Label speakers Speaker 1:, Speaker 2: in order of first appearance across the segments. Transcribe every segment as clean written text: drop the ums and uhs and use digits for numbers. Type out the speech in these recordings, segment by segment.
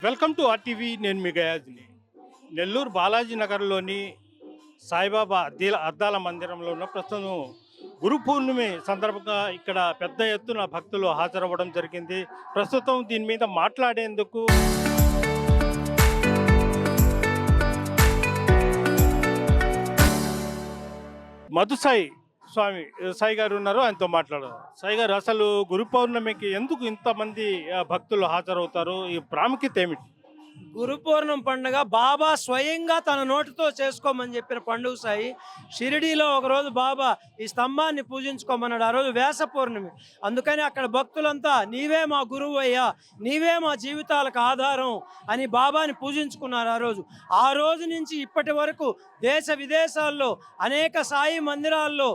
Speaker 1: Welcome to RTV. నేను మీ గయాజ్ని. నెల్లూరు బాలాజీ నగర్లోని సాయిబాబా అద్దాల మందిరంలో ఉన్న ప్రస్తుతం గురు పూర్ణిమ సందర్భంగా ఇక్కడ పెద్ద ఎత్తున భక్తులు హాజరవ్వడం జరిగింది. ప్రస్తుతం దీని మీద మాట్లాడేందుకు మధుసాయి స్వామి సాయి గారు ఉన్నారు. ఆయనతో మాట్లాడారు. సాయి గారు, అసలు గురు పౌర్ణమికి ఎందుకు ఇంతమంది భక్తులు హాజరవుతారు? ఈ ప్రాముఖ్యత ఏమిటి?
Speaker 2: గురు పౌర్ణమి పండుగ బాబా స్వయంగా తన నోటితో చేసుకోమని చెప్పిన పండుగ సాయి. షిరిడీలో ఒకరోజు బాబా ఈ స్తంభాన్ని పూజించుకోమన్నాడు. ఆ రోజు వ్యాస పౌర్ణమి. అందుకని అక్కడ భక్తులంతా నీవే మా గురువు అయ్యా, నీవే మా జీవితాలకు ఆధారం అని బాబాని పూజించుకున్నారు. ఆ రోజు నుంచి ఇప్పటి వరకు దేశ విదేశాల్లో అనేక సాయి మందిరాల్లో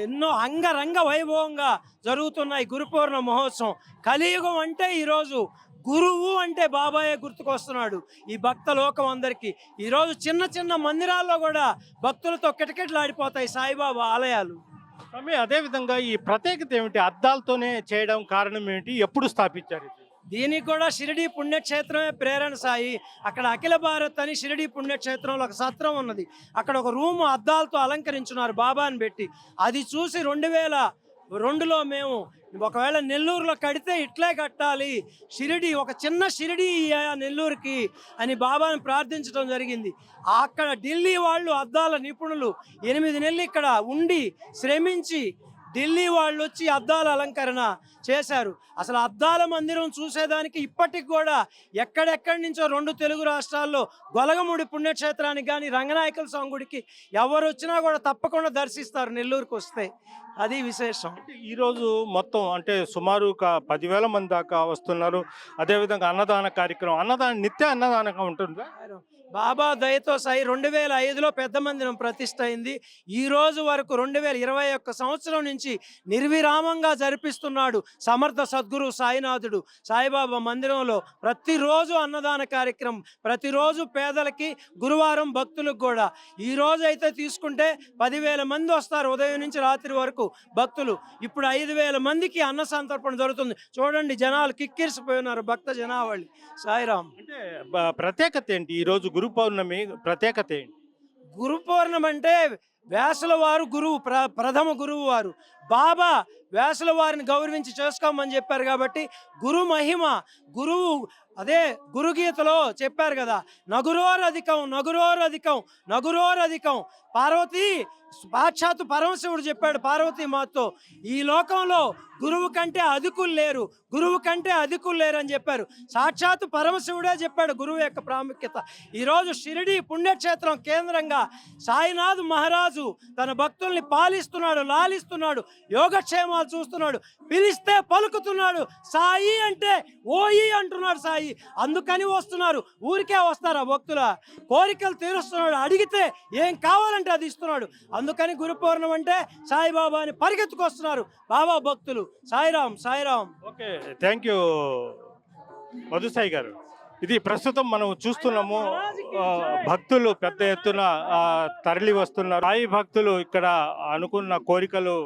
Speaker 2: ఎన్నో అంగరంగ వైభవంగా జరుగుతున్నాయి గురు పౌర్ణమి మహోత్సవం. కలియుగం అంటే ఈరోజు గురువు అంటే బాబాయే గుర్తుకొస్తున్నాడు ఈ భక్త లోకం అందరికీ. ఈరోజు చిన్న చిన్న మందిరాల్లో కూడా భక్తులతో కిటకిటలాడిపోతాయి సాయిబాబా ఆలయాలు.
Speaker 1: స్వామి, అదేవిధంగా ఈ ప్రత్యేకత ఏమిటి? అద్దాలతోనే చేయడం కారణం ఏమిటి? ఎప్పుడు స్థాపించారు?
Speaker 2: దీనికి కూడా షిరిడీ పుణ్యక్షేత్రమే ప్రేరణ సాయి. అక్కడ అఖిల భారత్ అని షిరిడీ పుణ్యక్షేత్రంలో ఒక సత్రం ఉన్నది. అక్కడ ఒక రూము అద్దాలతో అలంకరించున్నారు బాబాని పెట్టి. అది చూసి 2002లో మేము ఒకవేళ నెల్లూరులో కడితే ఇట్లే కట్టాలి, షిరిడి ఒక చిన్న షిరిడి నెల్లూరుకి అని బాబాని ప్రార్థించడం జరిగింది. అక్కడ ఢిల్లీ వాళ్ళు అద్దాల నిపుణులు 8 నెలలు ఇక్కడ ఉండి శ్రమించి ఢిల్లీ వాళ్ళు వచ్చి అద్దాల అలంకరణ చేశారు. అసలు అద్దాల మందిరం చూసేదానికి ఇప్పటికి కూడా ఎక్కడెక్కడి నుంచో 2 తెలుగు రాష్ట్రాల్లో గొలగముడి పుణ్యక్షేత్రానికి కానీ రంగనాయకుల స్వామి గుడికి ఎవరు వచ్చినా కూడా తప్పకుండా దర్శిస్తారు నెల్లూరుకి వస్తే. అది విశేషం.
Speaker 1: ఈరోజు మొత్తం అంటే సుమారు 10,000 మంది దాకా వస్తున్నారు. అదేవిధంగా అన్నదాన కార్యక్రమం, నిత్య అన్నదానంగా ఉంటుందా?
Speaker 2: బాబా దయతో సాయి 2005లో పెద్ద మందిరం ప్రతిష్ట అయింది. ఈ రోజు వరకు 2021 సంవత్సరం నుంచి నిర్విరామంగా జరిపిస్తున్నాడు సమర్థ సద్గురు సాయినాథుడు. సాయిబాబా మందిరంలో ప్రతిరోజు అన్నదాన కార్యక్రమం, ప్రతిరోజు పేదలకి, గురువారం భక్తులకు కూడా. ఈ రోజు అయితే తీసుకుంటే 10,000 మంది వస్తారు ఉదయం నుంచి రాత్రి వరకు భక్తులు. ఇప్పుడు 5,000 మందికి అన్న సంతర్పణ జరుగుతుంది. చూడండి, జనాలు కిక్కిరిసిపోయినారు, భక్త జనావళి. సాయిరామ్.
Speaker 1: అంటే ప్రత్యేకత ఏంటి? ఈరోజు గురు పౌర్ణమి ప్రత్యేకత ఏంటి?
Speaker 2: గురు పౌర్ణమి అంటే వ్యాసుల వారు గురువు, ప్రథమ గురువు వారు. బాబా వ్యాసుల వారిని గౌరవించి చేసుకోమని చెప్పారు కాబట్టి గురు మహిమ, గురువు అదే గురుగీతలో చెప్పారు కదా, నగురోరధికం నగురోరధికం నగురోరధికం. పార్వతి సాక్షాత్తు పరమశివుడు చెప్పాడు పార్వతీ మాతో, ఈ లోకంలో గురువు కంటే అధికులు లేరు, గురువు కంటే అధికులు లేరు అని చెప్పారు. సాక్షాత్తు పరమశివుడే చెప్పాడు గురువు యొక్క ప్రాముఖ్యత. ఈరోజు షిరిడీ పుణ్యక్షేత్రం కేంద్రంగా సాయినాథ్ మహారాజు తన భక్తుల్ని పాలిస్తున్నాడు, లాలిస్తున్నాడు, యోగక్షేమాలు చూస్తున్నాడు, పిలిస్తే పలుకుతున్నాడు. సాయి అంటే ఓయి అంటున్నాడు సాయి. అందుకని వస్తున్నారు. ఊరికే వస్తారా భక్తుల? కోరికలు తీరుస్తున్నాడు, అడిగితే ఏం కావాలంటే అది ఇస్తున్నాడు. అందుకని గురు పౌర్ణమి అంటే సాయిబాబాని పరిగెత్తుకొస్తున్నారు బాబా భక్తులు. Sairam, Sairam.
Speaker 1: Okay, thank you Madhusai గారు. ఇది ప్రస్తుతం మనం చూస్తున్నాము, భక్తులు పెద్ద ఎత్తున తరలి వస్తున్నారు. సాయి భక్తులు ఇక్కడ అనుకున్న కోరికలు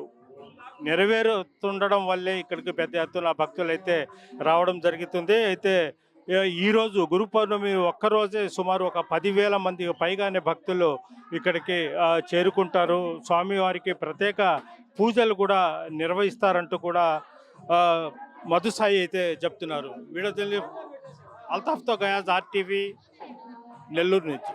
Speaker 1: నెరవేరుతుండడం వల్లే ఇక్కడికి పెద్ద ఎత్తున భక్తులు అయితే రావడం జరుగుతుంది. అయితే ఈరోజు గురు పౌర్ణమి ఒక్కరోజే సుమారు 10,000 మంది పైగానే భక్తులు ఇక్కడికి చేరుకుంటారు. స్వామివారికి ప్రత్యేక పూజలు కూడా నిర్వహిస్తారంటూ కూడా మధుసాయి అయితే చెప్తున్నారు. వీడియో తెలియ అల్తాఫ్తో గయాజ్, ఆర్టీవీ, నెల్లూరు నుంచి.